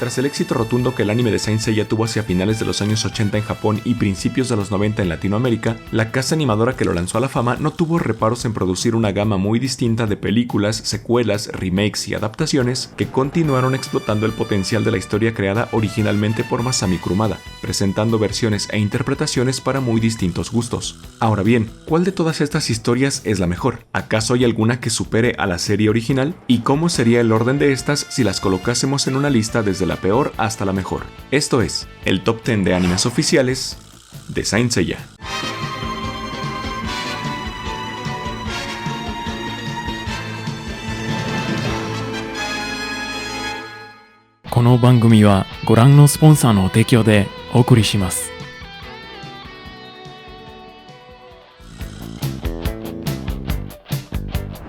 Tras el éxito rotundo que el anime de Saint Seiya tuvo hacia finales de los años 80 en Japón y principios de los 90 en Latinoamérica, la casa animadora que lo lanzó a la fama no tuvo reparos en producir una gama muy distinta de películas, secuelas, remakes y adaptaciones que continuaron explotando el potencial de la historia creada originalmente por Masami Kurumada, presentando versiones e interpretaciones para muy distintos gustos. Ahora bien, ¿cuál de todas estas historias es la mejor? ¿Acaso hay alguna que supere a la serie original? ¿Y cómo sería el orden de estas si las colocásemos en una lista desde la peor hasta la mejor? Esto es, el top 10 de animes oficiales de Saint Seiya. この番組はご覧のスポンサーの提供でお送りします。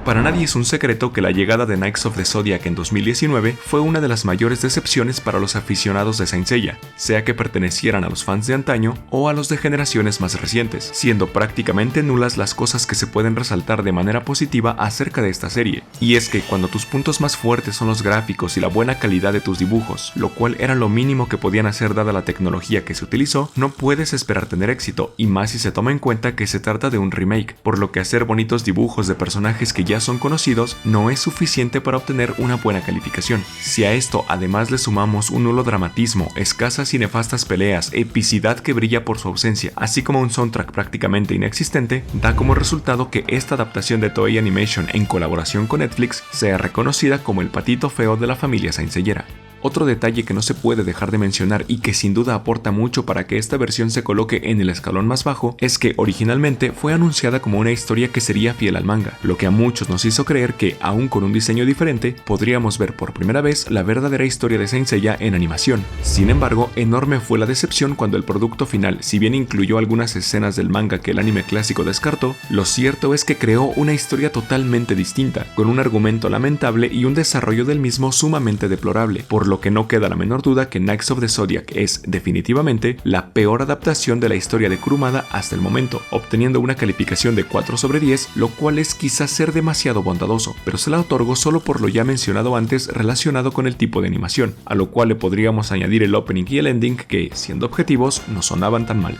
Para nadie es un secreto que la llegada de Knights of the Zodiac en 2019 fue una de las mayores decepciones para los aficionados de Saint Seiya, sea que pertenecieran a los fans de antaño o a los de generaciones más recientes, siendo prácticamente nulas las cosas que se pueden resaltar de manera positiva acerca de esta serie. Y es que cuando tus puntos más fuertes son los gráficos y la buena calidad de tus dibujos, lo cual era lo mínimo que podían hacer dada la tecnología que se utilizó, no puedes esperar tener éxito, y más si se toma en cuenta que se trata de un remake, por lo que hacer bonitos dibujos de personajes que ya son conocidos no es suficiente para obtener una buena calificación. Si a esto además le sumamos un nulo dramatismo, escasas y nefastas peleas, epicidad que brilla por su ausencia, así como un soundtrack prácticamente inexistente, da como resultado que esta adaptación de Toei Animation en colaboración con Netflix sea reconocida como el patito feo de la familia saintseyera. Otro detalle que no se puede dejar de mencionar y que sin duda aporta mucho para que esta versión se coloque en el escalón más bajo es que originalmente fue anunciada como una historia que sería fiel al manga, lo que a muchos nos hizo creer que, aún con un diseño diferente, podríamos ver por primera vez la verdadera historia de Saint Seiya en animación. Sin embargo, enorme fue la decepción cuando el producto final, si bien incluyó algunas escenas del manga que el anime clásico descartó, lo cierto es que creó una historia totalmente distinta, con un argumento lamentable y un desarrollo del mismo sumamente deplorable, por lo que no queda la menor duda que Knights of the Zodiac es, definitivamente, la peor adaptación de la historia de Kurumada hasta el momento, obteniendo una calificación de 4/10, lo cual es quizás ser demasiado bondadoso, pero se la otorgo solo por lo ya mencionado antes relacionado con el tipo de animación, a lo cual le podríamos añadir el opening y el ending que, siendo objetivos, no sonaban tan mal.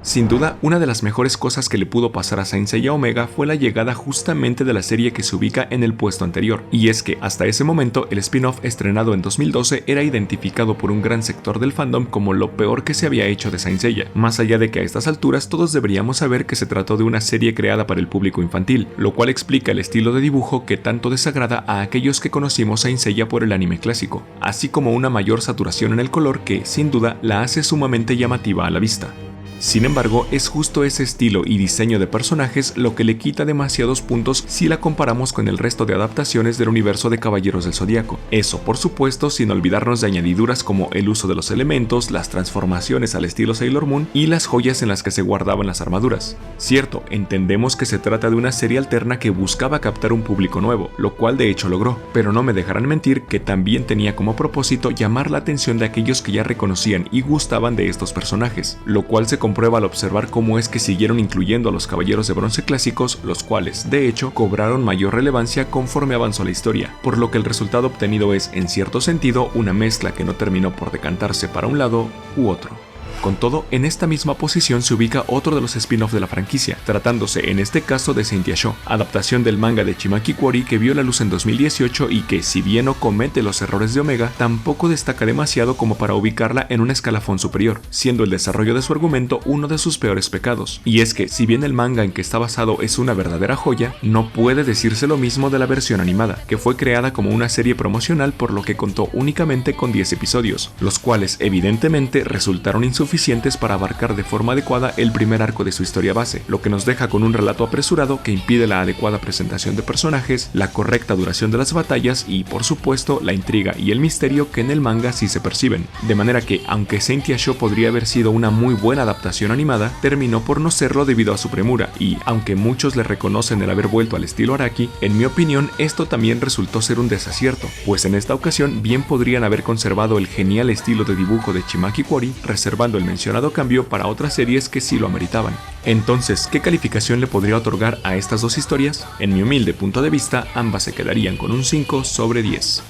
Sin duda, una de las mejores cosas que le pudo pasar a Saint Seiya Omega fue la llegada justamente de la serie que se ubica en el puesto anterior, y es que hasta ese momento el spin-off estrenado en 2012 era identificado por un gran sector del fandom como lo peor que se había hecho de Saint Seiya, más allá de que a estas alturas todos deberíamos saber que se trató de una serie creada para el público infantil, lo cual explica el estilo de dibujo que tanto desagrada a aquellos que conocimos Saint Seiya por el anime clásico, así como una mayor saturación en el color que, sin duda, la hace sumamente llamativa a la vista. Sin embargo, es justo ese estilo y diseño de personajes lo que le quita demasiados puntos si la comparamos con el resto de adaptaciones del universo de Caballeros del Zodiaco. Eso, por supuesto, sin olvidarnos de añadiduras como el uso de los elementos, las transformaciones al estilo Sailor Moon y las joyas en las que se guardaban las armaduras. Cierto, entendemos que se trata de una serie alterna que buscaba captar un público nuevo, lo cual de hecho logró, pero no me dejarán mentir que también tenía como propósito llamar la atención de aquellos que ya reconocían y gustaban de estos personajes, lo cual se comprueba al observar cómo es que siguieron incluyendo a los Caballeros de Bronce clásicos, los cuales, de hecho, cobraron mayor relevancia conforme avanzó la historia, por lo que el resultado obtenido es, en cierto sentido, una mezcla que no terminó por decantarse para un lado u otro. Con todo, en esta misma posición se ubica otro de los spin-off de la franquicia, tratándose en este caso de Saint Seiya, adaptación del manga de Chimaki Kuori que vio la luz en 2018 y que, si bien no comete los errores de Omega, tampoco destaca demasiado como para ubicarla en un escalafón superior, siendo el desarrollo de su argumento uno de sus peores pecados. Y es que, si bien el manga en que está basado es una verdadera joya, no puede decirse lo mismo de la versión animada, que fue creada como una serie promocional por lo que contó únicamente con 10 episodios, los cuales evidentemente resultaron insuficientes para abarcar de forma adecuada el primer arco de su historia base, lo que nos deja con un relato apresurado que impide la adecuada presentación de personajes, la correcta duración de las batallas y, por supuesto, la intriga y el misterio que en el manga sí se perciben. De manera que, aunque Saint Seiya podría haber sido una muy buena adaptación animada, terminó por no serlo debido a su premura, y aunque muchos le reconocen el haber vuelto al estilo Araki, en mi opinión esto también resultó ser un desacierto, pues en esta ocasión bien podrían haber conservado el genial estilo de dibujo de Chimaki Kuori, reservando el mencionado cambio para otras series que sí lo ameritaban. Entonces, ¿qué calificación le podría otorgar a estas dos historias? En mi humilde punto de vista, ambas se quedarían con un 5 sobre 10.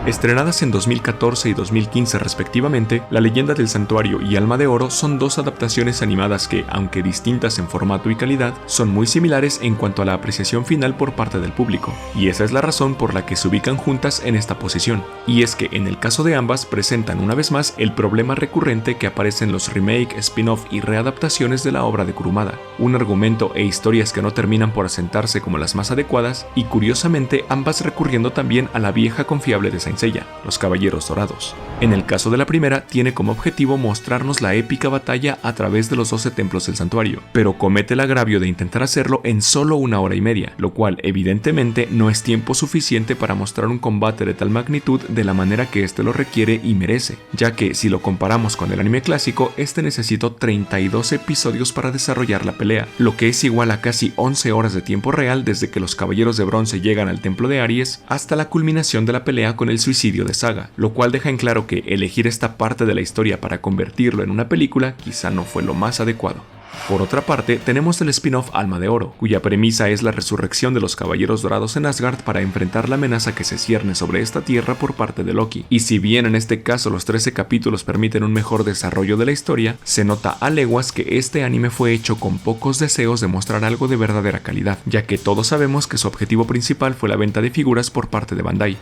Estrenadas en 2014 y 2015 respectivamente, La leyenda del santuario y Alma de Oro son dos adaptaciones animadas que, aunque distintas en formato y calidad, son muy similares en cuanto a la apreciación final por parte del público, y esa es la razón por la que se ubican juntas en esta posición, y es que en el caso de ambas presentan una vez más el problema recurrente que aparece en los remake, spin-off y readaptaciones de la obra de Kurumada, un argumento e historias que no terminan por asentarse como las más adecuadas, y curiosamente ambas recurriendo también a la vieja confiable de Saint Seiya, los Caballeros Dorados. En el caso de la primera, tiene como objetivo mostrarnos la épica batalla a través de los 12 templos del santuario, pero comete el agravio de intentar hacerlo en solo 1 hora y media, lo cual evidentemente no es tiempo suficiente para mostrar un combate de tal magnitud de la manera que este lo requiere y merece, ya que si lo comparamos con el anime clásico, este necesitó 32 episodios para desarrollar la pelea, lo que es igual a casi 11 horas de tiempo real desde que los Caballeros de Bronce llegan al templo de Aries hasta la culminación de la pelea con el suicidio de Saga, lo cual deja en claro que elegir esta parte de la historia para convertirlo en una película quizá no fue lo más adecuado. Por otra parte, tenemos el spin-off Alma de Oro, cuya premisa es la resurrección de los Caballeros Dorados en Asgard para enfrentar la amenaza que se cierne sobre esta tierra por parte de Loki. Y si bien en este caso los 13 capítulos permiten un mejor desarrollo de la historia, se nota a leguas que este anime fue hecho con pocos deseos de mostrar algo de verdadera calidad, ya que todos sabemos que su objetivo principal fue la venta de figuras por parte de Bandai.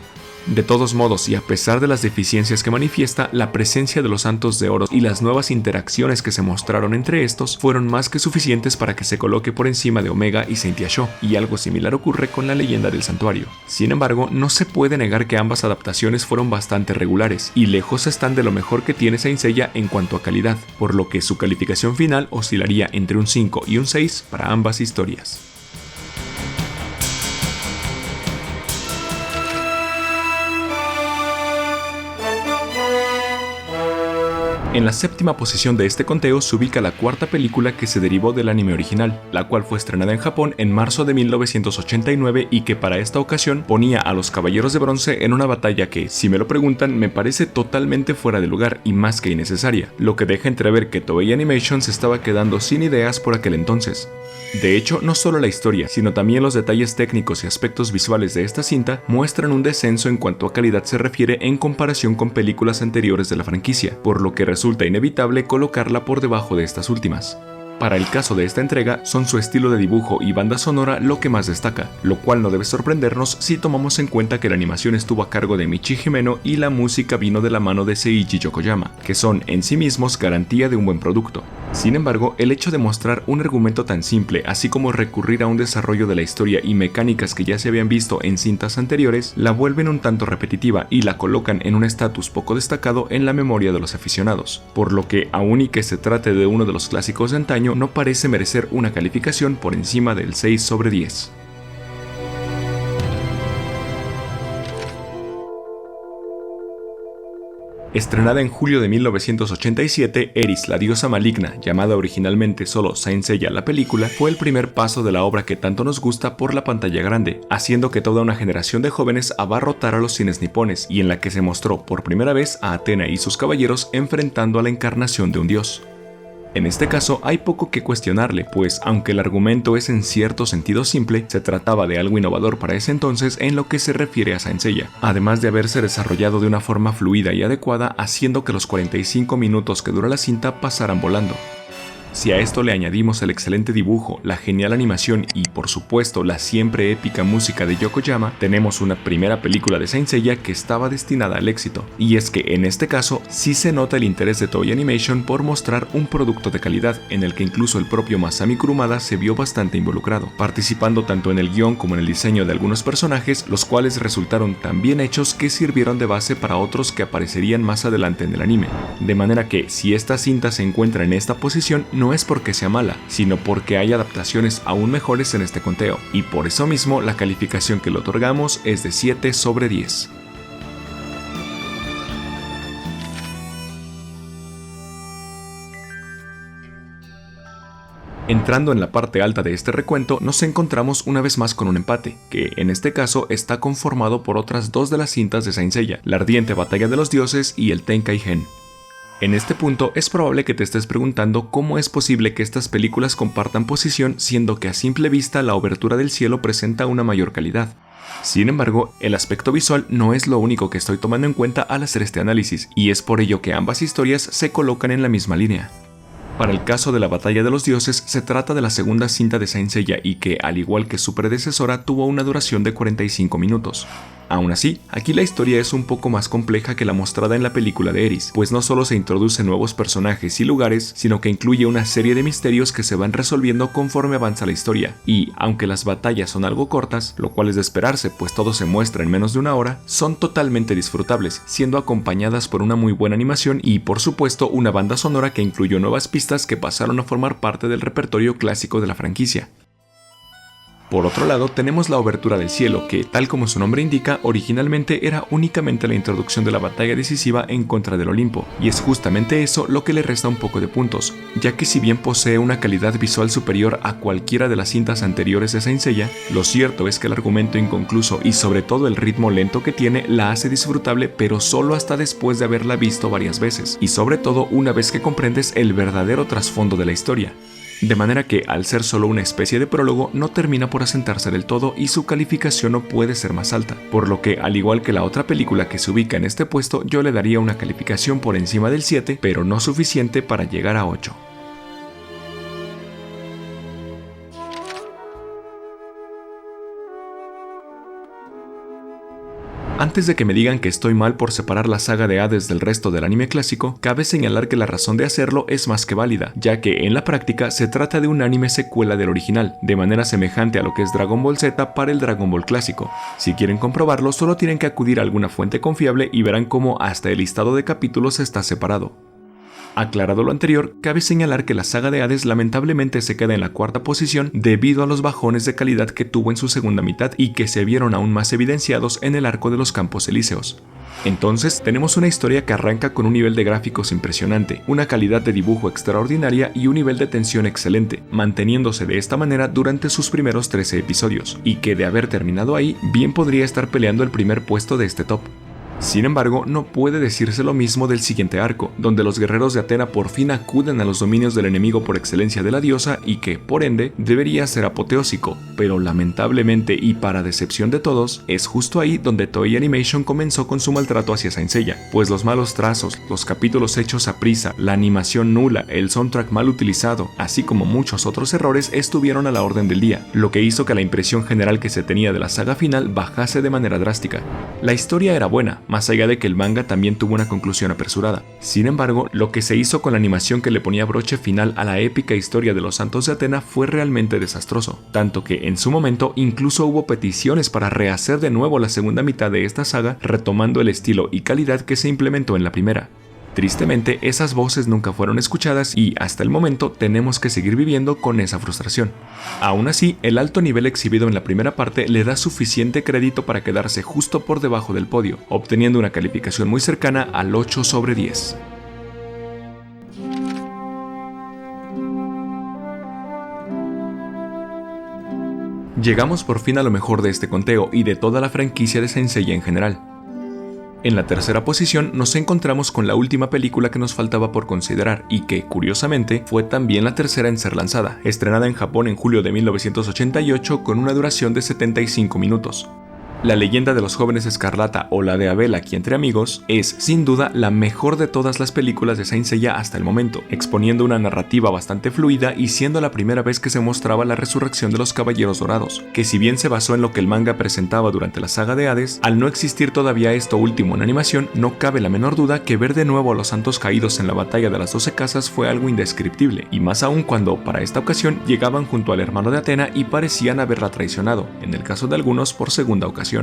De todos modos, y a pesar de las deficiencias que manifiesta, la presencia de los Santos de Oro y las nuevas interacciones que se mostraron entre estos fueron más que suficientes para que se coloque por encima de Omega y Saint Seiya, y algo similar ocurre con La leyenda del santuario. Sin embargo, no se puede negar que ambas adaptaciones fueron bastante regulares, y lejos están de lo mejor que tiene Saint Seiya en cuanto a calidad, por lo que su calificación final oscilaría entre un 5 y un 6 para ambas historias. En la séptima posición de este conteo se ubica la cuarta película que se derivó del anime original, la cual fue estrenada en Japón en marzo de 1989 y que para esta ocasión ponía a los Caballeros de Bronce en una batalla que, si me lo preguntan, me parece totalmente fuera de lugar y más que innecesaria, lo que deja entrever que Toei Animation se estaba quedando sin ideas por aquel entonces. De hecho, no solo la historia, sino también los detalles técnicos y aspectos visuales de esta cinta muestran un descenso en cuanto a calidad se refiere en comparación con películas anteriores de la franquicia, por lo que resulta inevitable colocarla por debajo de estas últimas. Para el caso de esta entrega, son su estilo de dibujo y banda sonora lo que más destaca, lo cual no debe sorprendernos si tomamos en cuenta que la animación estuvo a cargo de Michi Himeno y la música vino de la mano de Seiji Yokoyama, que son en sí mismos garantía de un buen producto. Sin embargo, el hecho de mostrar un argumento tan simple, así como recurrir a un desarrollo de la historia y mecánicas que ya se habían visto en cintas anteriores, la vuelven un tanto repetitiva y la colocan en un estatus poco destacado en la memoria de los aficionados, por lo que, aun y que se trate de uno de los clásicos de antaño, no parece merecer una calificación por encima del 6 sobre 10. Estrenada en julio de 1987, Eris, la diosa maligna, llamada originalmente solo Saint Seiya la película, fue el primer paso de la obra que tanto nos gusta por la pantalla grande, haciendo que toda una generación de jóvenes abarrotara los cines nipones, y en la que se mostró por primera vez a Athena y sus caballeros enfrentando a la encarnación de un dios. En este caso hay poco que cuestionarle, pues aunque el argumento es en cierto sentido simple, se trataba de algo innovador para ese entonces en lo que se refiere a Saint Seiya, además de haberse desarrollado de una forma fluida y adecuada, haciendo que los 45 minutos que dura la cinta pasaran volando. Si a esto le añadimos el excelente dibujo, la genial animación y, por supuesto, la siempre épica música de Yokoyama, tenemos una primera película de Saint Seiya que estaba destinada al éxito. Y es que en este caso sí se nota el interés de Toei Animation por mostrar un producto de calidad, en el que incluso el propio Masami Kurumada se vio bastante involucrado, participando tanto en el guión como en el diseño de algunos personajes, los cuales resultaron tan bien hechos que sirvieron de base para otros que aparecerían más adelante en el anime. De manera que, si esta cinta se encuentra en esta posición, no es porque sea mala, sino porque hay adaptaciones aún mejores en este conteo, y por eso mismo la calificación que le otorgamos es de 7 sobre 10. Entrando en la parte alta de este recuento, nos encontramos una vez más con un empate, que en este caso está conformado por otras dos de las cintas de Saint Seiya, la ardiente batalla de los dioses y el Tenkaigen. En este punto es probable que te estés preguntando cómo es posible que estas películas compartan posición siendo que a simple vista la obertura del cielo presenta una mayor calidad. Sin embargo, el aspecto visual no es lo único que estoy tomando en cuenta al hacer este análisis, y es por ello que ambas historias se colocan en la misma línea. Para el caso de la Batalla de los Dioses, se trata de la segunda cinta de Saint Seiya y que, al igual que su predecesora, tuvo una duración de 45 minutos. Aún así, aquí la historia es un poco más compleja que la mostrada en la película de Eris, pues no solo se introducen nuevos personajes y lugares, sino que incluye una serie de misterios que se van resolviendo conforme avanza la historia, y, aunque las batallas son algo cortas, lo cual es de esperarse pues todo se muestra en menos de una hora, son totalmente disfrutables, siendo acompañadas por una muy buena animación y, por supuesto, una banda sonora que incluyó nuevas pistas que pasaron a formar parte del repertorio clásico de la franquicia. Por otro lado, tenemos la Obertura del Cielo, que, tal como su nombre indica, originalmente era únicamente la introducción de la batalla decisiva en contra del Olimpo, y es justamente eso lo que le resta un poco de puntos, ya que si bien posee una calidad visual superior a cualquiera de las cintas anteriores de Saint Seiya, lo cierto es que el argumento inconcluso y sobre todo el ritmo lento que tiene la hace disfrutable, pero solo hasta después de haberla visto varias veces, y sobre todo una vez que comprendes el verdadero trasfondo de la historia. De manera que, al ser solo una especie de prólogo, no termina por asentarse del todo y su calificación no puede ser más alta, por lo que, al igual que la otra película que se ubica en este puesto, yo le daría una calificación por encima del 7, pero no suficiente para llegar a 8. Antes de que me digan que estoy mal por separar la saga de Hades del resto del anime clásico, cabe señalar que la razón de hacerlo es más que válida, ya que en la práctica se trata de un anime secuela del original, de manera semejante a lo que es Dragon Ball Z para el Dragon Ball clásico. Si quieren comprobarlo, solo tienen que acudir a alguna fuente confiable y verán cómo hasta el listado de capítulos está separado. Aclarado lo anterior, cabe señalar que la saga de Hades lamentablemente se queda en la cuarta posición debido a los bajones de calidad que tuvo en su segunda mitad y que se vieron aún más evidenciados en el arco de los Campos Elíseos. Entonces, tenemos una historia que arranca con un nivel de gráficos impresionante, una calidad de dibujo extraordinaria y un nivel de tensión excelente, manteniéndose de esta manera durante sus primeros 13 episodios, y que de haber terminado ahí, bien podría estar peleando el primer puesto de este top. Sin embargo, no puede decirse lo mismo del siguiente arco, donde los guerreros de Atena por fin acuden a los dominios del enemigo por excelencia de la diosa y que, por ende, debería ser apoteósico, pero lamentablemente y para decepción de todos, es justo ahí donde Toei Animation comenzó con su maltrato hacia Saint Seiya, pues los malos trazos, los capítulos hechos a prisa, la animación nula, el soundtrack mal utilizado, así como muchos otros errores estuvieron a la orden del día, lo que hizo que la impresión general que se tenía de la saga final bajase de manera drástica. La historia era buena, más allá de que el manga también tuvo una conclusión apresurada. Sin embargo, lo que se hizo con la animación que le ponía broche final a la épica historia de los Santos de Atena fue realmente desastroso, tanto que en su momento incluso hubo peticiones para rehacer de nuevo la segunda mitad de esta saga, retomando el estilo y calidad que se implementó en la primera. Tristemente, esas voces nunca fueron escuchadas y hasta el momento tenemos que seguir viviendo con esa frustración. Aún así, el alto nivel exhibido en la primera parte le da suficiente crédito para quedarse justo por debajo del podio, obteniendo una calificación muy cercana al 8 sobre 10. Llegamos por fin a lo mejor de este conteo y de toda la franquicia de Saint Seiya en general. En la tercera posición nos encontramos con la última película que nos faltaba por considerar y que, curiosamente, fue también la tercera en ser lanzada, estrenada en Japón en julio de 1988 con una duración de 75 minutos. La leyenda de los jóvenes Escarlata o la de Abel aquí entre amigos es, sin duda, la mejor de todas las películas de Saint Seiya hasta el momento, exponiendo una narrativa bastante fluida y siendo la primera vez que se mostraba la resurrección de los Caballeros Dorados, que si bien se basó en lo que el manga presentaba durante la saga de Hades, al no existir todavía esto último en animación, no cabe la menor duda que ver de nuevo a los santos caídos en la batalla de las 12 casas fue algo indescriptible, y más aún cuando, para esta ocasión, llegaban junto al hermano de Atena y parecían haberla traicionado, en el caso de algunos por segunda ocasión.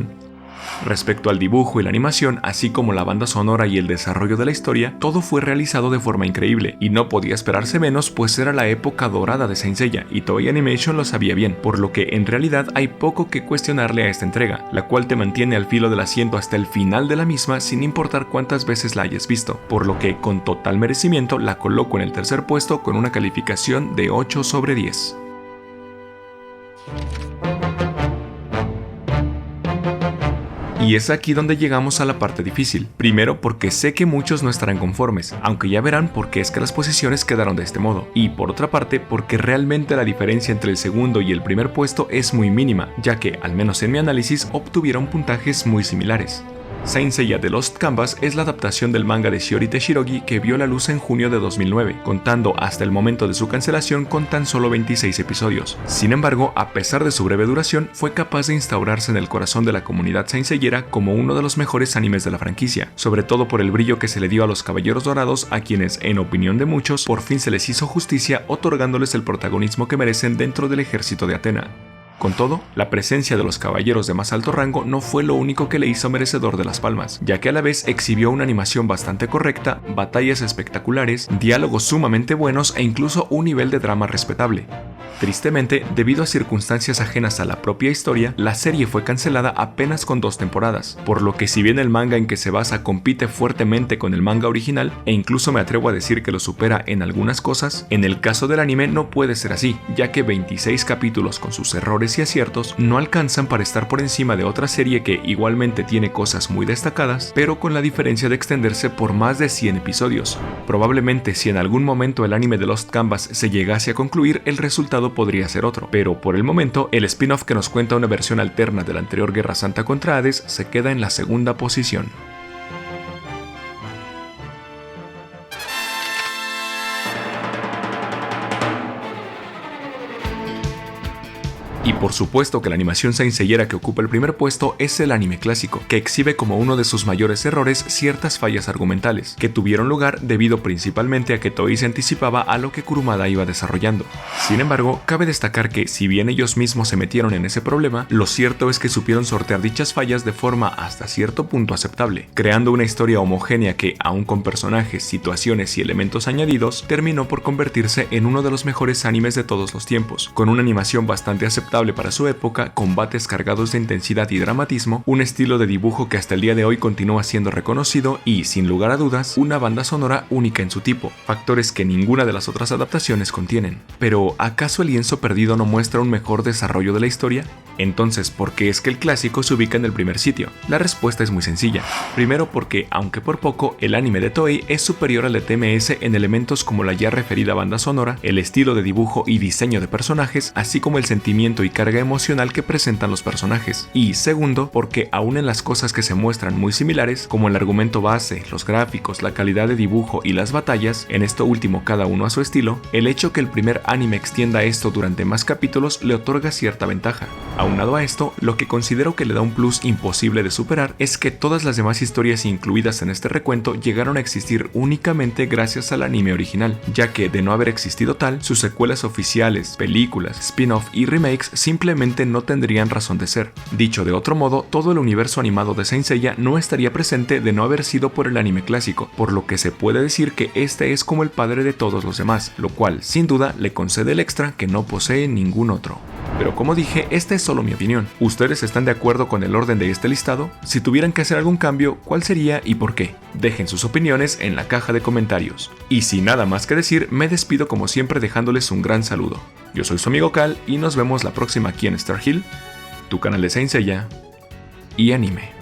Respecto al dibujo y la animación, así como la banda sonora y el desarrollo de la historia, todo fue realizado de forma increíble, y no podía esperarse menos pues era la época dorada de Saint Seiya, y Toei Animation lo sabía bien, por lo que en realidad hay poco que cuestionarle a esta entrega, la cual te mantiene al filo del asiento hasta el final de la misma sin importar cuántas veces la hayas visto, por lo que con total merecimiento la coloco en el tercer puesto con una calificación de 8 sobre 10. Y es aquí donde llegamos a la parte difícil. Primero porque sé que muchos no estarán conformes, aunque ya verán por qué es que las posiciones quedaron de este modo. Y por otra parte porque realmente la diferencia entre el segundo y el primer puesto es muy mínima, ya que, al menos en mi análisis, obtuvieron puntajes muy similares. Saint Seiya The Lost Canvas es la adaptación del manga de Shiori Teshirogi que vio la luz en junio de 2009, contando hasta el momento de su cancelación con tan solo 26 episodios. Sin embargo, a pesar de su breve duración, fue capaz de instaurarse en el corazón de la comunidad Saint Seiyera como uno de los mejores animes de la franquicia, sobre todo por el brillo que se le dio a los Caballeros Dorados, a quienes, en opinión de muchos, por fin se les hizo justicia otorgándoles el protagonismo que merecen dentro del ejército de Atena. Con todo, la presencia de los caballeros de más alto rango no fue lo único que le hizo merecedor de las palmas, ya que a la vez exhibió una animación bastante correcta, batallas espectaculares, diálogos sumamente buenos e incluso un nivel de drama respetable. Tristemente, debido a circunstancias ajenas a la propia historia, la serie fue cancelada apenas con 2 temporadas, por lo que si bien el manga en que se basa compite fuertemente con el manga original, e incluso me atrevo a decir que lo supera en algunas cosas, en el caso del anime no puede ser así, ya que 26 capítulos con sus errores y aciertos no alcanzan para estar por encima de otra serie que igualmente tiene cosas muy destacadas, pero con la diferencia de extenderse por más de 100 episodios. Probablemente si en algún momento el anime de Lost Canvas se llegase a concluir, el resultado podría ser otro, pero por el momento el spin-off que nos cuenta una versión alterna de la anterior Guerra Santa contra Hades se queda en la segunda posición. Y por supuesto que la animación Saint Seiyera que ocupa el primer puesto es el anime clásico, que exhibe como uno de sus mayores errores ciertas fallas argumentales, que tuvieron lugar debido principalmente a que Toei se anticipaba a lo que Kurumada iba desarrollando. Sin embargo, cabe destacar que, si bien ellos mismos se metieron en ese problema, lo cierto es que supieron sortear dichas fallas de forma hasta cierto punto aceptable, creando una historia homogénea que, aun con personajes, situaciones y elementos añadidos, terminó por convertirse en uno de los mejores animes de todos los tiempos, con una animación bastante aceptable para su época, combates cargados de intensidad y dramatismo, un estilo de dibujo que hasta el día de hoy continúa siendo reconocido y, sin lugar a dudas, una banda sonora única en su tipo, factores que ninguna de las otras adaptaciones contienen. Pero, ¿acaso el lienzo perdido no muestra un mejor desarrollo de la historia? Entonces, ¿por qué es que el clásico se ubica en el primer sitio? La respuesta es muy sencilla. Primero porque, aunque por poco, el anime de Toei es superior al de TMS en elementos como la ya referida banda sonora, el estilo de dibujo y diseño de personajes, así como el sentimiento y carga emocional que presentan los personajes. Y segundo, porque aún en las cosas que se muestran muy similares, como el argumento base, los gráficos, la calidad de dibujo y las batallas, en esto último cada uno a su estilo, el hecho que el primer anime extienda esto durante más capítulos le otorga cierta ventaja. Aunado a esto, lo que considero que le da un plus imposible de superar es que todas las demás historias incluidas en este recuento llegaron a existir únicamente gracias al anime original, ya que de no haber existido tal, sus secuelas oficiales, películas, spin-off y remakes simplemente no tendrían razón de ser. Dicho de otro modo, todo el universo animado de Saint Seiya no estaría presente de no haber sido por el anime clásico, por lo que se puede decir que este es como el padre de todos los demás, lo cual sin duda le concede el extra que no posee ningún otro. Pero como dije, esta es solo mi opinión. ¿Ustedes están de acuerdo con el orden de este listado? Si tuvieran que hacer algún cambio, ¿cuál sería y por qué? Dejen sus opiniones en la caja de comentarios. Y sin nada más que decir, me despido como siempre dejándoles un gran saludo. Yo soy su amigo Cal y nos vemos la próxima aquí en Star Hill, tu canal de Saint Seiya y anime.